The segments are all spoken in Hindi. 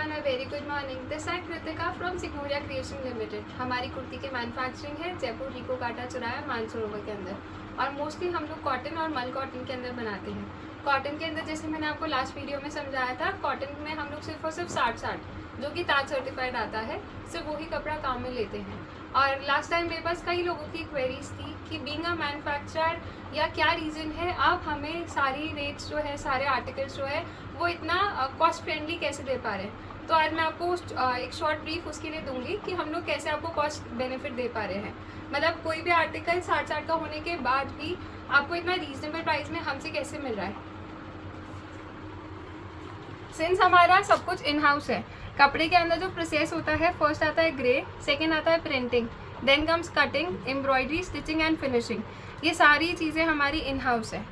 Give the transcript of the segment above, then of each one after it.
Everyone, a very good morning. This I Kritika from सिग्नोरिया creation limited. हमारी कुर्ती की मैन्युफैक्चरिंग है जयपुर रिको काटा चौराहा मानसरोवर के अंदर, और मोस्टली हम लोग कॉटन और मल कॉटन के अंदर बनाते हैं। कॉटन के अंदर जैसे मैंने आपको लास्ट वीडियो में समझाया था, कॉटन में हम लोग सिर्फ और सिर्फ 60 जो कि ताज सर्टिफाइड आता है, सिर्फ वही कपड़ा काम में लेते हैं। और लास्ट टाइम मेरे पास कई लोगों की क्वेरीज थी कि बीइंग अ मैन्युफैक्चरर या क्या रीज़न है आप हमें सारी रेट्स जो है, सारे आर्टिकल्स जो है वो इतना कॉस्ट फ्रेंडली कैसे दे पा रहे हैं। तो आज मैं आपको एक शॉर्ट ब्रीफ उसके लिए दूंगी कि हम लोग कैसे आपको कॉस्ट बेनिफिट दे पा रहे हैं। मतलब कोई भी आर्टिकल 60 का होने के बाद भी आपको इतना रीजनेबल प्राइस में हमसे कैसे मिल रहा है। सिंस हमारा सब कुछ इन हाउस है, कपड़े के अंदर जो प्रोसेस होता है, फर्स्ट आता है ग्रे, सेकेंड आता है printing, then comes cutting, embroidery, stitching and finishing. ये सारी चीज़ें हमारी इन हाउस है।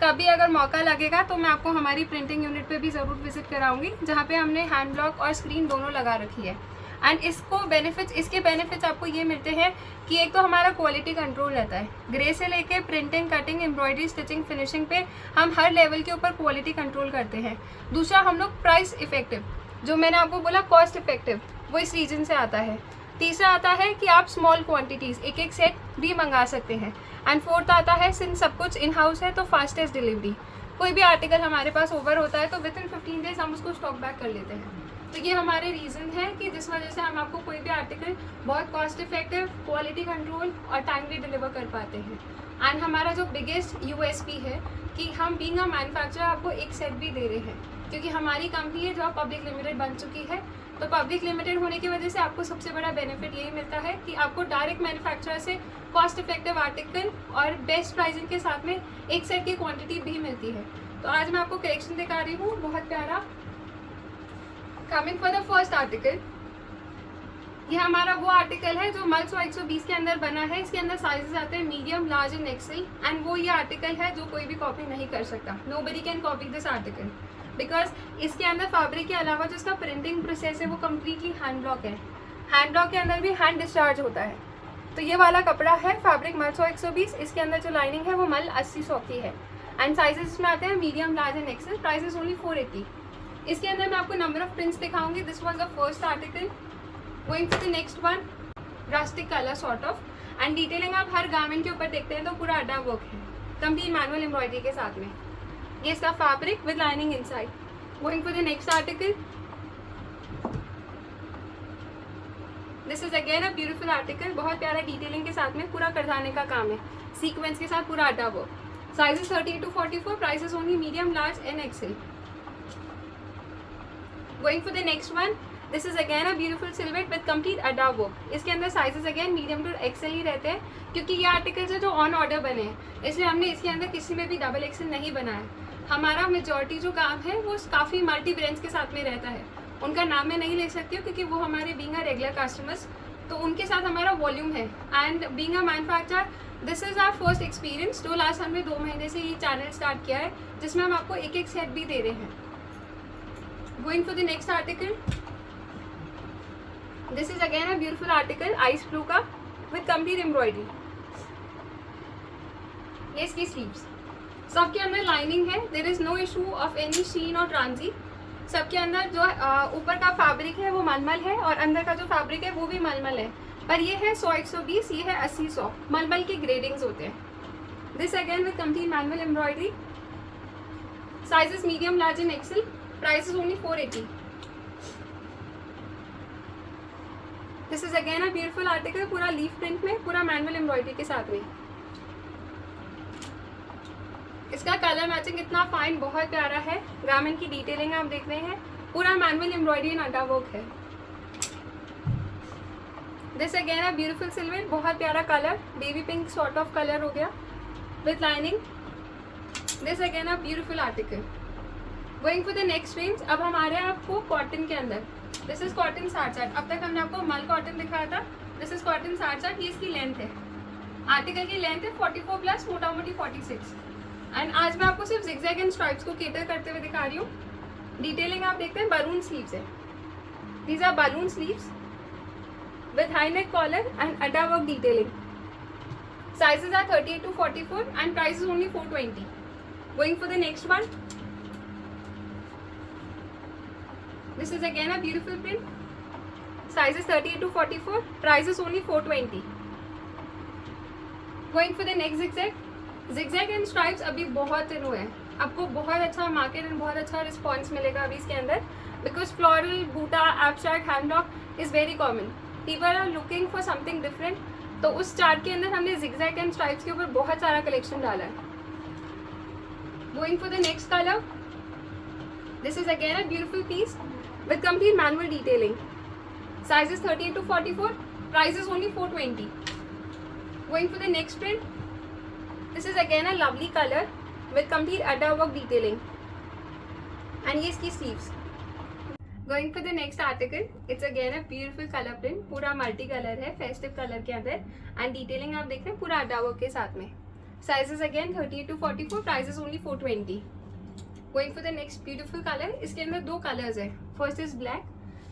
कभी अगर मौका लगेगा तो मैं आपको हमारी प्रिंटिंग यूनिट पे भी ज़रूर विजिट कराऊंगी, जहाँ पे हमने हैंड ब्लॉक और स्क्रीन दोनों लगा रखी है। एंड इसके बेनिफिट्स आपको ये मिलते हैं कि एक तो हमारा क्वालिटी कंट्रोल रहता है। ग्रे से लेके printing, cutting, embroidery, stitching, finishing पे हम हर लेवल के ऊपर क्वालिटी कंट्रोल करते हैं। दूसरा, हम लोग प्राइस इफेक्टिव, जो मैंने आपको बोला कॉस्ट इफेक्टिव, वो इस रीजन से आता है। तीसरा आता है कि आप स्मॉल क्वांटिटीज़ एक एक सेट भी मंगा सकते हैं। एंड फोर्थ आता है, सिंस सब कुछ इन हाउस है तो फास्टेस्ट डिलीवरी। कोई भी आर्टिकल हमारे पास ओवर होता है तो विद इन 15 डेज हम उसको स्टॉक बैक कर लेते हैं। तो ये हमारे रीज़न है कि जिस वजह से हम आपको कोई भी आर्टिकल बहुत कॉस्ट इफेक्टिव, क्वालिटी कंट्रोल और टाइमली डिलीवर कर पाते हैं। एंड हमारा जो बिगेस्ट यूएसपी है कि हम बीइंग अ मैन्युफैक्चरर आपको एक सेट भी दे रहे हैं, क्योंकि हमारी कंपनी है जो पब्लिक लिमिटेड बन चुकी है। तो पब्लिक लिमिटेड होने की वजह से आपको सबसे बड़ा बेनिफिट यही मिलता है कि आपको डायरेक्ट मैन्युफैक्चरर से कॉस्ट इफेक्टिव आर्टिकल और बेस्ट प्राइसिंग के साथ में एक सेट की क्वांटिटी भी मिलती है। तो आज मैं आपको कलेक्शन दिखा रही हूँ, बहुत प्यारा। Coming for the first article, ये हमारा वो आर्टिकल है जो मल 120 के अंदर बना है। इसके अंदर साइजेस आते हैं medium, large and XL. And वो ये आर्टिकल है जो कोई भी कॉपी नहीं कर सकता। Nobody can copy this article, because इसके अंदर फैब्रिक के अलावा जो इसका प्रिंटिंग प्रोसेस है वो कम्प्लीटली हैंड ब्लॉक है। हैंड ब्लॉक के अंदर भी हैंड डिस्चार्ज होता है। तो ये वाला कपड़ा है, फैब्रिक मल 120, इसके अंदर जो लाइनिंग है वो मल 80-100 की है। एंड साइजेस इसमें आते हैं medium, large and XL. Price is only 480। इसके अंदर मैं आपको नंबर ऑफ प्रिंट्स दिखाऊंगी। This was the first article. Going to the next one, rustic colour sort of. And detailing आप हर गारमेंट के ऊपर देखते हैं तो पूरा अड्डा वर्क है, कंप्लीट मैनुअल एम्ब्रॉयडरी के साथ में। ये इसका fabric with lining inside. Going for the next article, this is again a beautiful article. बहुत प्यारा डिटेलिंग के साथ में पूरा करधाने का काम है, सीक्वेंस के साथ पूरा अड्डा work. Sizes 38 to 44, prices only medium, large and XL. Going for the next one, this is again a beautiful silhouette with complete adda work. इसके अंदर sizes again medium to XL ही रहते हैं, क्योंकि ये आर्टिकल्स है जो ऑन ऑर्डर बने हैं, इसलिए हमने इसके अंदर किसी में भी डबल एक्सेल नहीं बनाया। हमारा मेजॉरिटी जो काम है वो काफ़ी मल्टी ब्रांड्स के साथ में रहता है। उनका नाम मैं नहीं ले सकती हूँ क्योंकि वो हमारे बीइंग अ रेगुलर कस्टमर्स, तो उनके साथ हमारा वॉल्यूम है। And being a manufacturer, this is our first experience. जो लास्ट हमने 2 महीने से ये चैनल स्टार्ट किया है, जिसमें हम आपको एक एक सेट भी दे रहे हैं। Going for the next article, this is again a beautiful article, ice blue का विद कंप्लीट एम्ब्रॉयडरी। ये इसकी स्लीव्स, सबके अंदर लाइनिंग है। There is no issue of any sheen or ट्रांजी। सबके अंदर जो ऊपर का फैब्रिक है वो मलमल है, और अंदर का जो फैब्रिक है वो भी मलमल है। पर ये है 100-120, ये है 80-100। मलमल की ग्रेडिंग्स होते हैं। This again with complete manual embroidery. Sizes medium, large and XL. Price is only 480। This is again a beautiful article, पूरा लीफ प्रिंट में, पूरा मैनुअल एम्ब्रॉयडरी के साथ में। इसका कलर मैचिंग इतना फाइन, बहुत प्यारा है। गारमेंट की डिटेलिंग आप देख रहे हैं, पूरा manual embroidery and adda work है। दिस अगेन अ ब्यूटीफुल सिल्हूएट, बहुत प्यारा colour, baby pink sort of colour हो गया with lining. This again a beautiful article. Going for the next range, अब हमारे आपको कॉटन के अंदर, दिस इज कॉटन 60-60। अब तक हमने आपको मल कॉटन दिखाया था, दिस इज कॉटन 60-60। ये इसकी लेंथ है, आर्टिकल की लेंथ है 44+, मोटा मोटी 46। एंड आज मैं आपको सिर्फ जिगजैग एंड स्ट्राइप्स को केटर करते हुए दिखा रही हूँ। डिटेलिंग आप देखते हैं, बलून स्लीव्स है। These are balloon sleeves with high neck collar and adda work detailing. Sizes are 38 to 44 and price is only 420। Going for the next one, This is again a beautiful print. Sizes 38 to 44. Price is only 420. Going for the next zigzag. Zigzag and stripes अभी बहुत इन हुए हैं, आपको बहुत अच्छा मार्केट एंड बहुत अच्छा रिस्पॉन्स मिलेगा अभी इसके अंदर, बिकॉज फ्लोरल, बूटा, abstract, handblock is very common. People are looking for something different. तो उस चार्ट के अंदर हमने जिगजैग एंड स्ट्राइप्स के ऊपर बहुत सारा कलेक्शन डाला है. Going for the next colour. This is again a beautiful peace with complete manual detailing. Sizes 38 to 44. Price is only 420. Going for the next print. This is again a lovely color with complete adda work detailing. And ये इसकी sleeves. Going for the next article, it's again a beautiful color print. पूरा multi color है, festive color के अंदर, and detailing आप देख रहे हैं पूरा adda work के साथ में. Sizes again 38 to 44. Price is only 420. Going for the next beautiful color. इसके अंदर दो colors है. First is black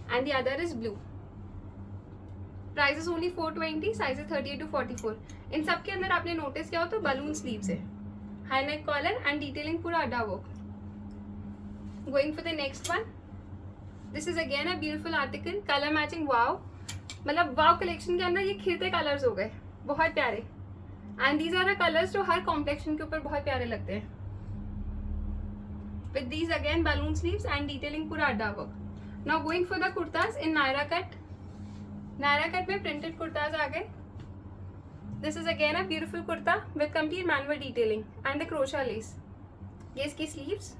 and the other is blue. Price is only 420. Size 38 to 44. इन सब के अंदर आपने नोटिस किया हो तो बलून स्लीव्स है, high neck collar and detailing पूरा अड्डा work. Going for the next one. This is again a beautiful article. Colour matching wow, मतलब वाव कलेक्शन के अंदर ये खिलते कलर्स हो गए, बहुत प्यारे. And these are the colours जो हर कॉम्प्लेक्शन के ऊपर बहुत प्यारे लगते हैं. With these again balloon sleeves and detailing पूरा अड्डा work. Now going for the kurtas in Naira cut. Naira cut में प्रिंटेड कुर्ताज आ गए. This is again a beautiful kurta with complete manual detailing and the crochet lace. ये इसकी स्लीव्स.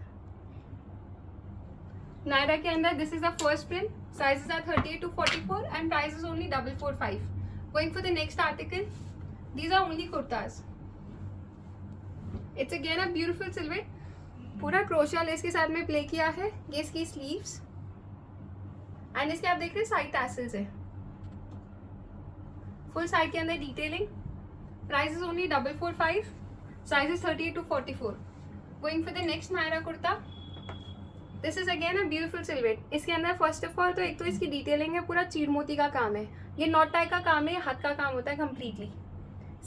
नायरा के अंदर this is the first print. Sizes are 38 to 44 and price is only 445. Going for the next article. These are only kurtas. It's again a beautiful silhouette. पूरा क्रोशा लेस के साथ में प्ले किया है. ये इसकी स्लीव्स एंड इसके आप देख रहे हैं साइड टैसल्स है. फुल साइड के अंदर detailing. Price is only 445. Sizes 38 to 44. Going for the next Naira kurta. This is again a beautiful silhouette. इसके अंदर फर्स्ट ऑफ ऑल तो एक तो इसकी डिटेलिंग है, पूरा चीर मोती का काम है. ये नॉट टाई का काम है, हाथ का काम होता है कम्प्लीटली.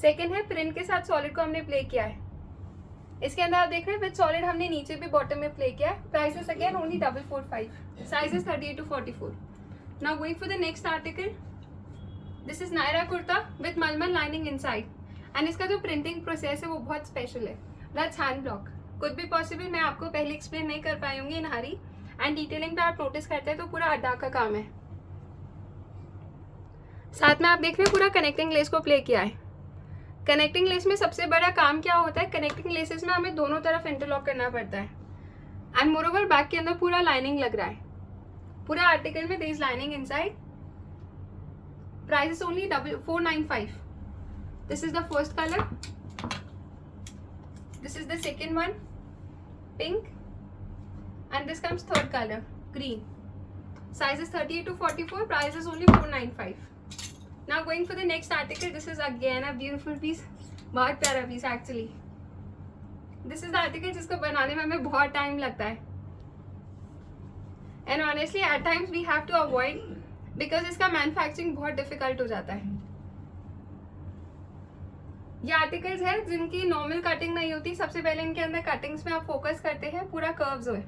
सेकेंड है प्रिंट के साथ सॉलिड को हमने प्ले किया है. इसके अंदर आप देख रहे हैं विद सॉलिड हमने नीचे भी बॉटम में प्ले किया है. Price is again only 445. Sizes 38 to 44. Now going for the next article. This is Naira kurta with mulmul lining inside. And इसका जो प्रिंटिंग प्रोसेस है वो बहुत स्पेशल है. That's hand block. कुड भी पॉसिबल, मैं आपको पहले एक्सप्लेन नहीं कर पाई होंगी इन हरी. एंड डिटेलिंग पे आप नोटिस करते हैं तो पूरा अड्डा का काम है. साथ में आप देख रहे हैं पूरा कनेक्टिंग लेस को प्ले किया है. कनेक्टिंग लेस में सबसे बड़ा काम क्या होता है, कनेक्टिंग लेसेस में हमें दोनों तरफ इंटरलॉक करना पड़ता है. एंड मोरोवर बैक के अंदर पूरा लाइनिंग लग रहा है. पूरा आर्टिकल में there is lining inside. Price is only 495. This is the first colour. This is the second one, pink. And this comes third colour, green. Size is 38 to 44. Price is only 495. Now going for the next article. This is again a beautiful piece. बहुत प्यारा piece actually. This is the article जिसको बनाने में हमें बहुत टाइम लगता है. And honestly at times we have to avoid because इसका मैन्युफैक्चरिंग बहुत डिफिकल्ट हो जाता है. ये आर्टिकल्स है जिनकी नॉर्मल कटिंग नहीं होती. सबसे पहले इनके अंदर कटिंग्स में आप फोकस करते हैं, पूरा कर्व्स है.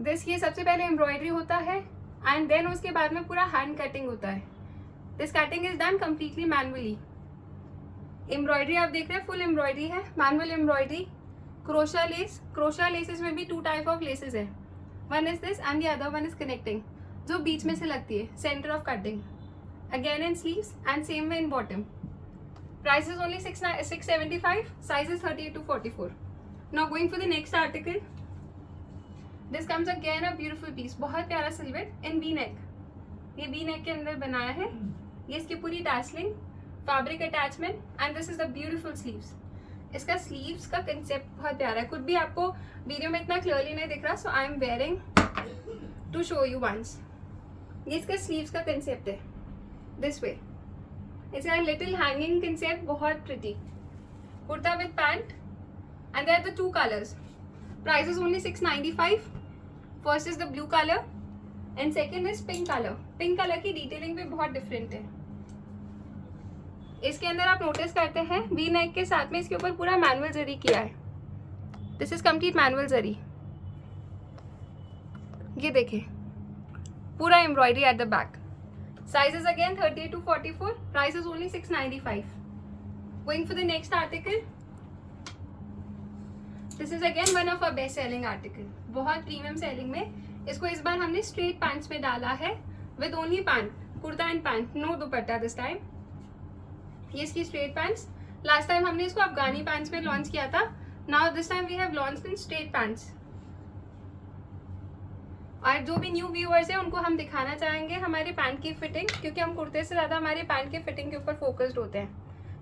दिस ये सबसे पहले एम्ब्रॉयडरी होता है एंड देन उसके बाद में पूरा हैंड कटिंग होता है. This cutting is done completely manually. Embroidery आप देख रहे हैं फुल एम्ब्रॉयडरी है, manual embroidery. Crochet less. Crochet laces में भी 2 टाइप ऑफ लेसेस है. One is this and the other one is connecting, जो बीच में से लगती है, centre of cutting. Again in sleeves and same way in bottom. Price is only 675. Size is 38 to 44. Now going for the next article. This comes again a beautiful piece. बहुत प्यारा सिल्वेट इन वी नेक. ये वी नेक के अंदर बनाया है. ये इसकी पूरी tasseling, fabric attachment and this is the beautiful sleeves. इसका स्लीव्स का कंसेप्ट बहुत प्यारा है. कुछ भी आपको वीडियो में इतना क्लियरली नहीं दिख रहा, so I am wearing to show you once. ये इसका स्लीव्स का कंसेप्ट है दिस वे. इसका लिटिल हैंगिंग कंसेप्ट, बहुत pretty. Kurta with pant and there are the 2 colours. Price is only 695. First is the blue colour and second is pink colour. Pink colour की डिटेलिंग भी बहुत डिफरेंट है. इसके अंदर आप नोटिस करते हैं वी नेक के साथ में इसके ऊपर पूरा मैनुअल जरी किया है. दिस इज कंप्लीट मैनुअल जरी. ये देखें पूरा embroidery at the back. Sizes again 38 to 44. Price is only 695. Going for the next article. This is again one of our best selling article. बहुत प्रीमियम सेलिंग में. इसको इस बार हमने स्ट्रेट पैंट्स में डाला है with only pant, kurta and pant, no dupatta this time. ये इसकी स्ट्रेट पैंट्स. लास्ट टाइम हमने इसको अफगानी पैंट्स में लॉन्च किया था. Now this time we have launched in straight pants. और जो भी न्यू व्यूअर्स हैं उनको हम दिखाना चाहेंगे हमारे पैंट की फिटिंग, क्योंकि हम कुर्ते से ज़्यादा हमारे पैंट के फिटिंग के ऊपर फोकस्ड होते हैं.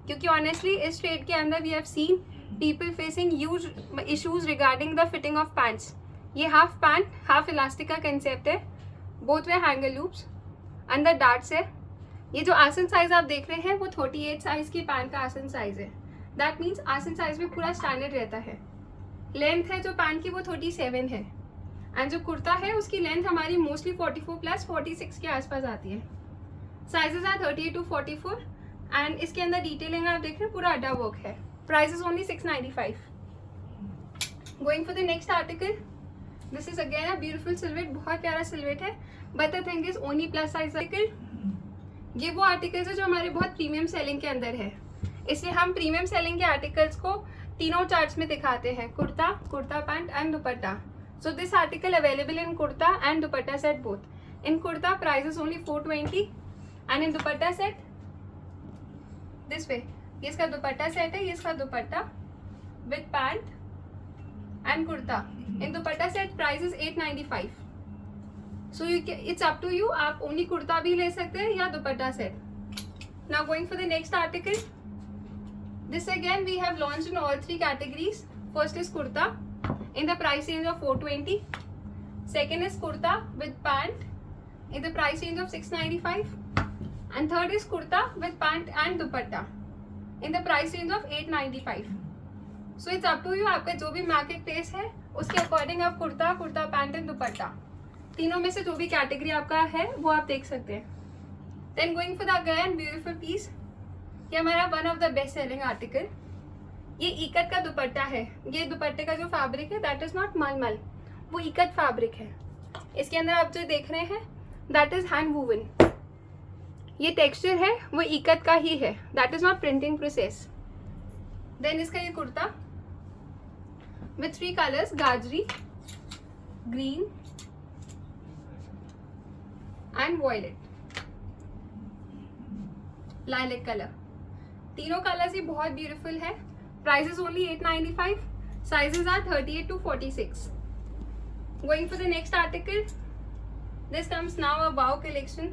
क्योंकि ऑनेस्टली इस ट्रेड के अंदर we have seen people facing huge issues regarding the fitting of pants. ये हाफ पैंट हाफ इलास्टिक का कंसेप्ट है. बोथ वे हैंगर लूप्स, अंदर डार्ट्स है. ये जो आसन साइज आप देख रहे हैं वो 38 साइज की पैंट का आसन साइज है. दैट मीन्स आसन साइज में पूरा स्टैंडर्ड रहता है. लेंथ है जो पैंट की वो 37 है. एंड जो कुर्ता है उसकी लेंथ हमारी मोस्टली 44 प्लस 46 के आसपास आती है. साइजेस आर 38 टू 44 एंड इसके अंदर डिटेलिंग आप देख रहे हैं पूरा अड्डा वर्क है. Price is only 695. Going for the next article. This is again a beautiful silhouette. बहुत प्यारा सिल्वेट है but the thing is only plus size article. ये वो आर्टिकल्स है जो हमारे बहुत प्रीमियम सेलिंग के अंदर है. इसलिए हम प्रीमियम सेलिंग के आर्टिकल्स को तीनों चार्ट्स में दिखाते हैं, kurta, kurta pant and dupatta. So this article available in kurta and dupatta set both. In kurta price is only 420 and in dupatta set this way. ये इसका दुपट्टा सेट है, ये इसका दुपट्टा with pant and kurta. In dupatta set price is 895. So it's up to you. आप only kurta भी ले सकते हैं या दुपट्टा set. Now going for the next article. This again we have launched in all 3 categories. First is kurta in the price range of 420. Second is kurta with pant in the price range of 695. And third is kurta with pant and dupatta in the price range of 895. So it's up to you. आपका जो भी मार्केट प्लेस है उसके अकॉर्डिंग आप कुर्ता, कुर्ता पैंट एंड दुपट्टा तीनों में से जो भी कैटेगरी आपका है वो आप देख सकते हैं. Then going for the again beautiful piece. ये हमारा one of the best selling article. ये इकत का दुपट्टा है. ये दुपट्टे का जो फैब्रिक है दैट इज नॉट मलमल, वो इकत फैब्रिक है. इसके अंदर आप जो देख रहे हैं दैट इज हैंड वूवन. ये टेक्सचर है वो इकत का ही है, that is not printing process. Then इसका ये कुर्ता विथ 3 कलर्स, गाजरी, green and violet, lilac colour. तीनों कलर्स ही बहुत ब्यूटीफुल है. Price is only 895. Sizes are 38 to 46. Going for the next article. This comes now a wow collection.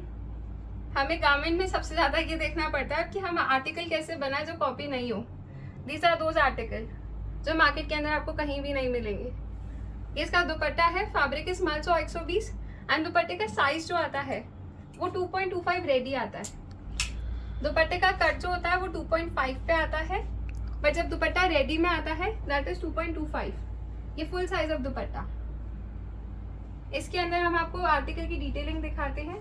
हमें गारमेंट में सबसे ज़्यादा ये देखना पड़ता है कि हम आर्टिकल कैसे बनाए जो कॉपी नहीं हो. These are those article जो मार्केट के अंदर आपको कहीं भी नहीं मिलेंगे. ये इसका दुपट्टा है. फैब्रिक इज मल्चो 120 एंड दुपट्टे का साइज जो आता है वो 2.25 रेडी आता है. दुपट्टे का कट जो होता है वो 2.5 पे आता है, बट जब दुपट्टा रेडी में आता है दैट इज 2.25. ये फुल साइज ऑफ दुपट्टा. इसके अंदर हम आपको आर्टिकल की डिटेलिंग दिखाते हैं.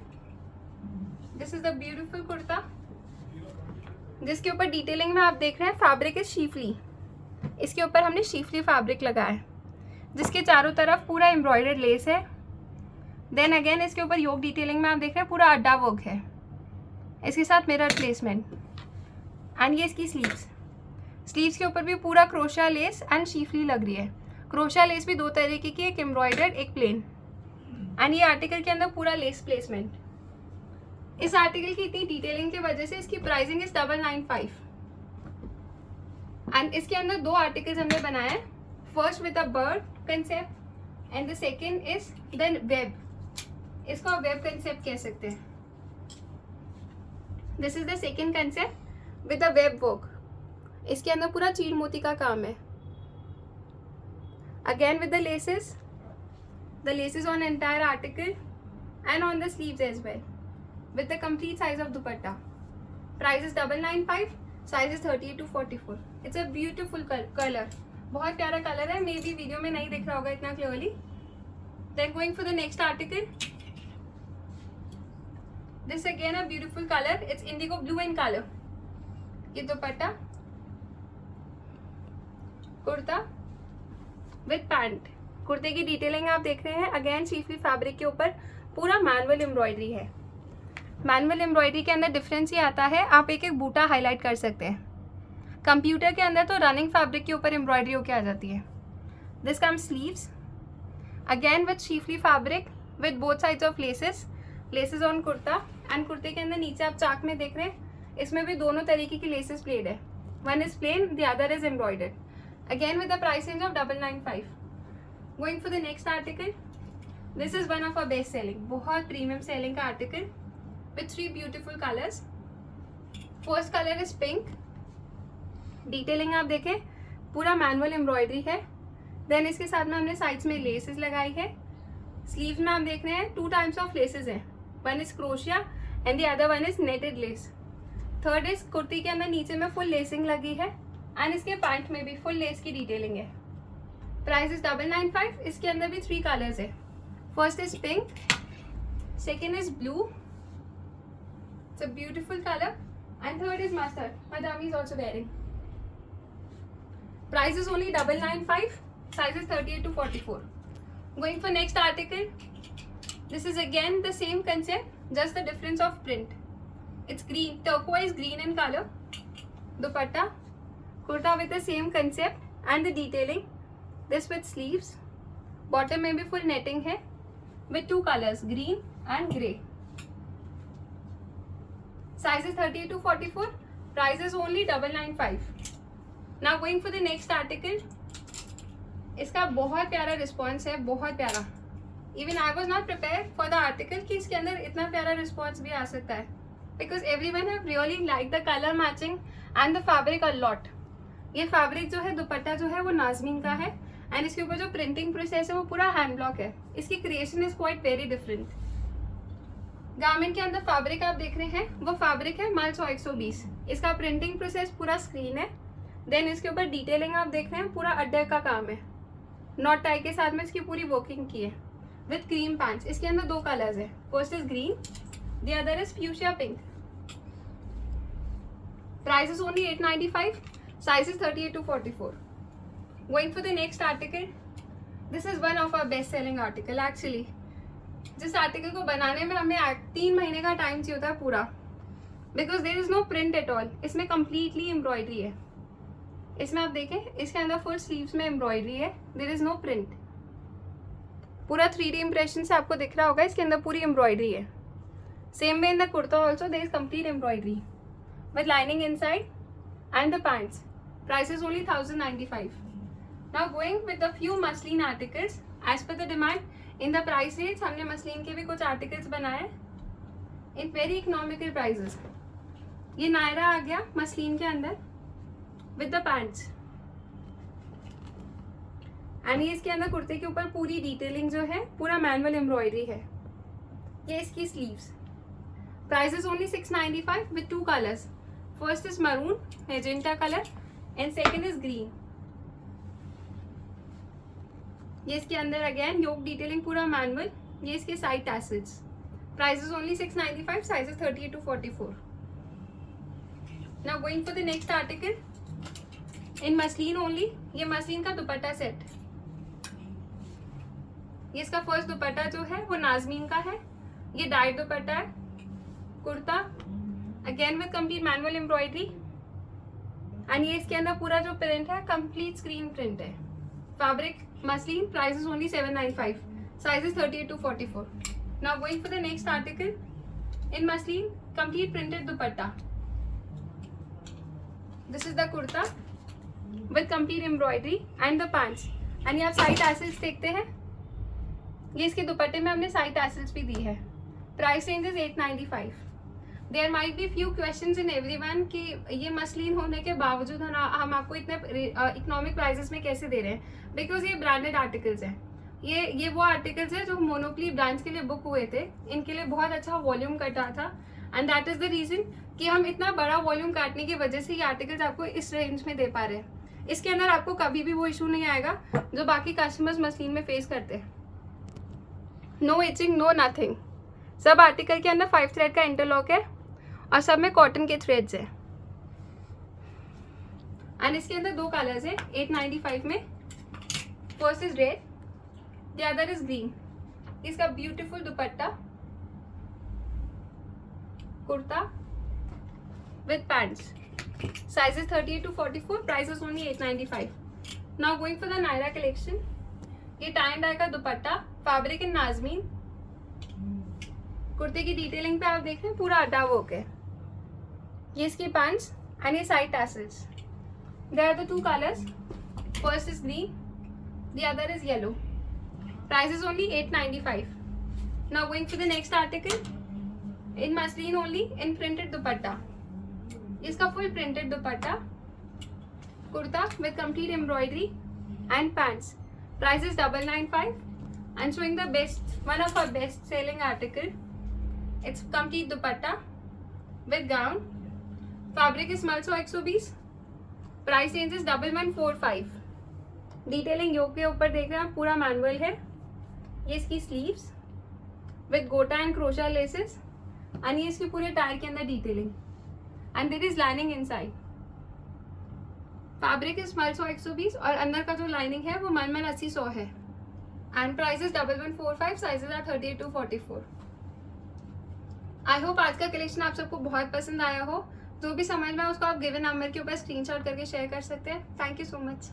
This is the beautiful kurta जिसके ऊपर डिटेलिंग में आप देख रहे हैं फैब्रिक इज शीफली. इसके ऊपर हमने शीफली फैब्रिक लगाया है जिसके चारों तरफ पूरा एम्ब्रॉयडर्ड लेस है. देन अगेन इसके ऊपर योग डिटेलिंग में आप देख रहे हैं पूरा अड्डा वर्क है, इसके साथ मिरर प्लेसमेंट. एंड ये इसकी स्लीव्स. स्लीव्स के ऊपर भी पूरा क्रोशा लेस एंड शीफली लग रही है. क्रोशा लेस भी 2 तरीके की, एक एम्ब्रॉयडर्ड एक प्लेन. एंड ये आर्टिकल के अंदर पूरा लेस प्लेसमेंट. इस आर्टिकल की इतनी डिटेलिंग की वजह से इसकी प्राइसिंग इज 995. एंड इसके अंदर 2 आर्टिकल्स हमने बनाए हैं. First with a bird concept and the second is then web. इसको आप वेब कंसेप्ट कह सकते हैं. This is the second concept with a web work. इसके अंदर पूरा चीड़ मोती का काम है. Again with the laces on entire article and on the sleeves as well with the complete size of dupatta. Price is 995. Size is 38 to 44. It's a beautiful colour. बहुत प्यारा कलर है. मे बी वीडियो में नहीं दिख रहा होगा इतना clearly. Then going for the next article. This again a beautiful colour. It's indigo blue in colour. ये दुपट्टा, कुर्ता विद पैंट. कुर्ते की डिटेलिंग आप देख रहे हैं अगेन शीफली फैब्रिक के ऊपर पूरा मैनुअल एम्ब्रॉयडरी है। मैनुअल एम्ब्रॉयडरी के अंदर डिफरेंस ये आता है, आप एक एक बूटा हाईलाइट कर सकते हैं। कंप्यूटर के अंदर तो रनिंग फैब्रिक के ऊपर एम्ब्रॉयडरी होके आ जाती है। This comes sleeves again with schiffli fabric with both sides of laces on kurta, and कुर्ते के अंदर नीचे आप चाक में देख रहे हैं, इसमें भी दोनों तरीके की लेसेस प्लेड है। One is plain, the other is embroidered. Again with the price range of 995। Going for the next article, this is one of our best selling, बहुत प्रीमियम सेलिंग का article with 3 beautiful colours. First colour is pink. Detailing आप देखें, पूरा मैनुअल एम्ब्रॉयडरी है। देन इसके साथ में हमने साइड्स में लेसेस लगाई है। स्लीव में आप देख रहे हैं 2 टाइप्स ऑफ लेसेस हैं, one is crochet and the other one is netted lace. Third is kurti के अंदर नीचे में फुल लेसिंग लगी है, एंड इसके पैंट में भी फुल लेस की डिटेलिंग है। Price is 995। इसके अंदर भी 3 कलर्स है। First is pink, second is blue, it's a beautiful colour, and third is mustard, my dummy is also wearing. Price is only 995, size is 38 to 44। Going for next article, this is again the same concept, just the difference of print. It's green, turquoise green in color. Dupatta, kurta with the same concept and the detailing. This with sleeves. Bottom में भी full netting है with 2 colors, green and grey. Size is 38 to 44. Price is only 995. Now going for the next article. इसका बहुत प्यारा रिस्पॉन्स है, बहुत प्यारा। Even I was not prepare for the article कि इसके अंदर इतना प्यारा रिस्पॉन्स भी आ सकता है, because every one have really like the colour matching and the fabric a lot. ये फैब्रिक जो है, दुपट्टा जो है वो नाजमीन का है, एंड इसके ऊपर जो प्रिंटिंग प्रोसेस है वो पूरा हैंड ब्लॉक है। इसकी creation is quite very different. Garment के अंदर फैब्रिक आप देख रहे हैं, वो फैब्रिक है मल 120। इसका प्रिंटिंग प्रोसेस पूरा स्क्रीन है। देन इसके ऊपर डिटेलिंग आप देख रहे हैं, पूरा अड्डे का काम है। नॉट टाई के साथ में इसकी पूरी वर्किंग की है विथ क्रीम पैंट्स। इसके अंदर 2 कलर्स है, first is green, the other is fuchsia pink. Price is only 895, size is 38 to 44। Going for the next article, this is one of our best selling article actually. जिस आर्टिकल को बनाने में हमें 3 महीने का टाइम चाहिए होता है पूरा, because there is no print at all. इसमें कंप्लीटली एम्ब्रॉयडरी है। इसमें आप देखें, इसके अंदर फुल स्लीव्स में एम्ब्रॉयडरी है, देयर इज नो प्रिंट। पूरा 3D इम्प्रेशन से आपको दिख रहा होगा, इसके अंदर पूरी एम्ब्रॉयडरी है। Same way in the kurta also there is complete embroidery with lining inside and the pants. Price is only 1095। Now going with the few muslin articles as per the demand in the price range. हमने मसलिन के भी कुछ आर्टिकल्स बनाए इन वेरी इकोनॉमिकल प्राइजेस। ये नायरा आ गया मसलिन के अंदर विद द पैंट्स, एंड ये इसके अंदर कुर्ते के ऊपर पूरी डिटेलिंग जो है, पूरा मैनुअल एम्ब्रॉयडरी है। ये इसकी sleeves. Price is only 695 with 2 colours. First is maroon magenta colour and second is green. ये इसके अंदर अगेन योक डिटेलिंग पूरा मैनुअल। ये इसके side tassels. Price is only 695, size is 38 to 44। Now going for the next article in muslin only. ये मसलिन का दुपट्टा सेट। ये इसका फर्स्ट दुपट्टा जो है वो नाजमीन का है। ये डाइट दुपट्टा है। Kurta again with complete manual embroidery, and ये इसके अंदर पूरा जो प्रिंट है कंप्लीट स्क्रीन प्रिंट है। Fabric muslin. Price is only 795, size is 38 to 44। Now going for the next article in muslin, complete printed dupatta. This is the kurta with complete embroidery and the pants, and ये आप साइड टैसल्स देखते हैं। ये इसके दुपट्टे में हमने साइड टैसल्स भी दी है। Price range is 895। There might be few questions in everyone कि ये मसलिन होने के बावजूद हम आपको इतने इकोनॉमिक प्राइजेस में कैसे दे रहे हैं, बिकॉज ये ब्रांडेड आर्टिकल्स हैं। ये वो आर्टिकल्स हैं जो मोनोप्ली ब्रांड्स के लिए बुक हुए थे। इनके लिए बहुत अच्छा वॉल्यूम कटा था, and that is the reason कि हम इतना बड़ा वॉल्यूम काटने की वजह से ये आर्टिकल्स आपको इस रेंज में दे पा रहे हैं। इसके अंदर आपको कभी भी वो इशू नहीं आएगा जो बाकी कस्टमर्स मसलिन में फेस करते हैं। No itching, no nothing. सब आर्टिकल के अंदर 5 थ्रेड का इंटरलॉक है और सब में कॉटन के थ्रेड्स है, एंड इसके अंदर 2 कलर्स है 895 में। First is red, the other is green. इसका beautiful dupatta kurta with pants. Sizes 38 to 44. Price is only 895. Now going for the Naira collection. ये tie and dye का दुपट्टा, फैब्रिक इन नाजमीन. कुर्ते की डिटेलिंग पे आप देख रहे हैं पूरा अड्डा वर्क है. ये इसकी पैंट्स एंड ये side tassels. There are the two colours. First is green, the other is yellow. Price is only 895. Now going for the next article in muslin only in printed dupatta. इसका full printed dupatta, kurta with complete embroidery and pants. Price is 995 and showing the best, one of our best selling article. It's complete dupatta with gown. Fabric is Malso 120. Price range is 1145. Detailing योक के ऊपर देख रहे हैं आप, पूरा मैनुअल है. ये इसकी sleeves with gota and crochet laces and ये इसकी पूरे टायर के अंदर detailing and there is lining inside. Fabric is मलसो 120 और अंदर का जो लाइनिंग है वो मलमल 80-100 है. And price is 1145. Sizes are 38 to 44. I hope आज का कलेक्शन आप सबको बहुत पसंद आया हो. जो भी समझ में उसको आप गिवन नंबर के ऊपर स्क्रीनशॉट करके शेयर कर सकते हैं. Thank you so much.